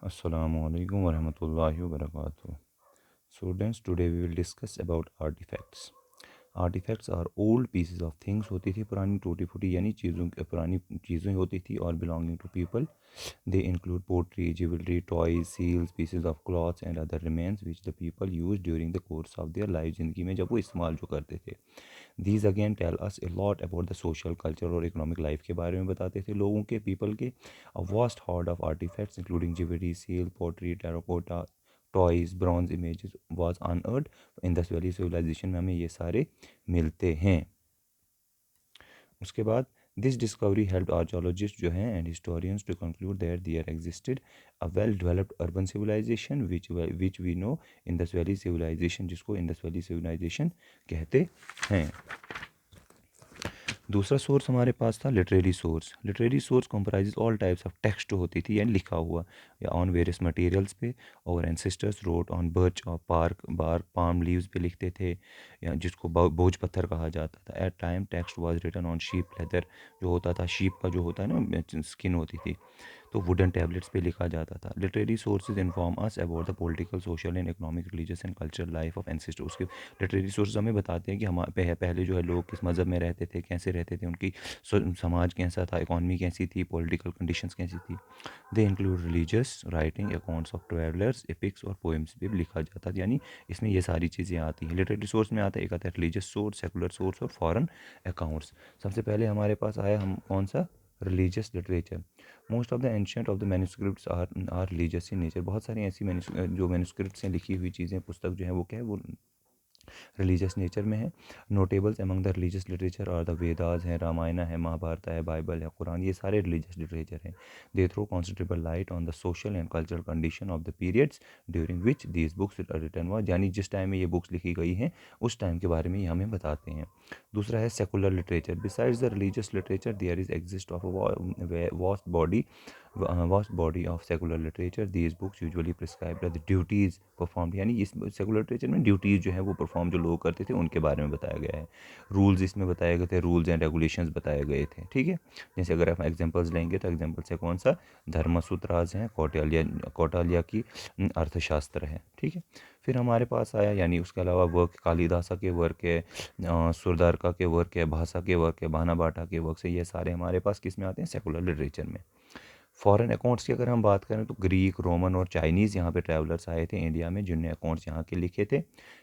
Assalamualaikum warahmatullahi wabarakatuh. Students, today we will discuss about artifacts. Artifacts are old pieces of things होती थी, पुरानी टूटी फूटी यानी चीज़ों पुरानी चीज़ें होती थी और belonging to people. They include pottery, jewellery, toys, seals, pieces of cloths and other remains which the people use during the course of their life. ज़िंदगी में जब वो इस्तेमाल जो करते थे. These again tell us a lot about the social culture और economic life के बारे में बताते थे लोगों के, पीपल के. A vast hoard of artefacts including jewellery, seal, pottery, terracotta, toys, bronze images was unearthed. Indus valley civilisation में हमें ये सारे मिलते हैं. उसके बाद दिस डिस्कवरी हेल्प आर्कियोलॉजिस्ट जो हैं and historians to conclude that there existed a well developed urban civilization which we know Indus valley civilization, जिसको इंडस वैली सिविलाइजेशन कहते हैं. दूसरा सोर्स हमारे पास था literary source. Literary source comprise all types of text होती थी यानी लिखा हुआ या ऑन वेरियस मटेरियल्स पे. और एंसेस्टर्स रोट ऑन बर्च और बार पाम लीव्स पे लिखते थे, या जिसको बोझ पत्थर कहा जाता था. At time text was written on sheep leather, जो होता था शीप का जो होता है ना स्किन होती थी, तो वुडन टैबलेट्स पे लिखा जाता था. Literary sources inform us about the political, social and economic, religious and cultural life of ancestor. उसके लिटरेरी सोर्सेज हमें बताते हैं कि हम पहले जो है लोग किस मज़हब में रहते थे, कैसे रहते थे, उनकी समाज कैसा था, इकॉनमी कैसी थी, पॉलिटिकल कंडीशंस कैसी थी. They include religious writing, accounts of travellers, epics और पोएम्स भी लिखा जाता था. यानी इसमें ये सारी चीज़ें आती हैं. लिटरेरी सोर्स में आता है, एक आता है रिलीजियस सोर्स, सेकुलर सोर्स और फॉरेन अकाउंट्स. सबसे पहले हमारे पास आया हम कौन सा, religious literature. Most of the ancient of the manuscripts are religious in nature. बहुत सारी ऐसी जो मैन्यूस्क्रिप्ट्स हैं, लिखी हुई चीज़ें, पुस्तक जो है वो क्या है, वो रिलीजियस नेचर में है. Notables among the religious literature और द वेदास है, रामायण है, महाभारत है, बाइबल है, कुरान, ये सारे रिलीजियस लिटरेचर हैं. They throw considerable light on the social and cultural condition of the periods during which these books written हुआ. यानी जिस टाइम में ये बुक्स लिखी गई हैं उस टाइम के बारे में ये हमें बताते हैं. दूसरा है secular literature. Besides the religious literature there is exist of vast body of secular literature. These books usually prescribe the duties perform. यानी इस सेकुलर लिटरेचर में ड्यूटीज़ जो है वो परफॉर्म जो लोग करते थे उनके बारे में बताया गया है. रूल्स इसमें बताए गए थे, रूल्स एंड रेगुलेशंस बताए गए थे. ठीक है, जैसे अगर आप एग्जांपल्स लेंगे तो एग्जांपल्स है कौन सा, धर्मसूत्रास हैं, कौटिल्य की अर्थशास्त्र है. ठीक है. फिर हमारे पास आया, यानी उसके अलावा वर्क, कालिदासा के वर्क है, सुरदारका के वर्क है, भाषा के वर्क है, बाना बाटा के वर्क है, ये सारे हमारे पास किस में आते हैं, सेकुलर लिटरेचर में. फॉरेन अकाउंट्स की अगर हम बात करें तो ग्रीक, रोमन और चाइनीज़ यहाँ पे ट्रैवलर्स आए थे इंडिया में, जिनने अकाउंट्स यहाँ के लिखे थे.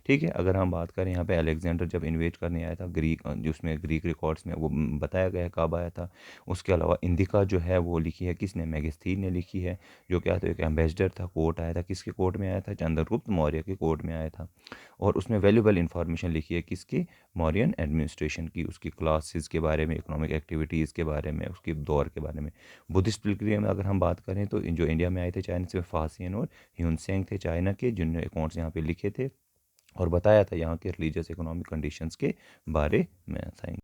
ठीक है. अगर हम बात करें यहाँ पे अलेक्जेंडर जब इन्वेट करने आया था ग्रीक, जिसमें ग्रीक रिकॉर्ड्स में वो बताया गया है कब आया था. उसके अलावा इंडिका जो है वो लिखी है किसने, मैगस्थीन ने लिखी है, जो क्या था, एक एम्बेसडर था, कोर्ट आया था, किसके कोर्ट में आया था, चंद्रगुप्त मौर्य के कोर्ट में आया था. और उसमें वैल्यूबल इंफॉर्मेशन लिखी है किसकी, मौर्यन एडमिनिस्ट्रेशन की, उसकी क्लासेस के बारे में, इकोनॉमिक एक्टिविटीज़ के बारे में, उसके दौर के बारे में. बुद्धिस्ट पिलग्रिम में अगर हम बात करें तो जो इंडिया में आए थे चाइना से, फासियन और ह्यूनसेंग थे चाइना के, जिनने अकाउंट्स यहाँ पे लिखे थे और बताया था यहाँ के रिलीजियस इकोनॉमिक कंडीशंस के बारे में.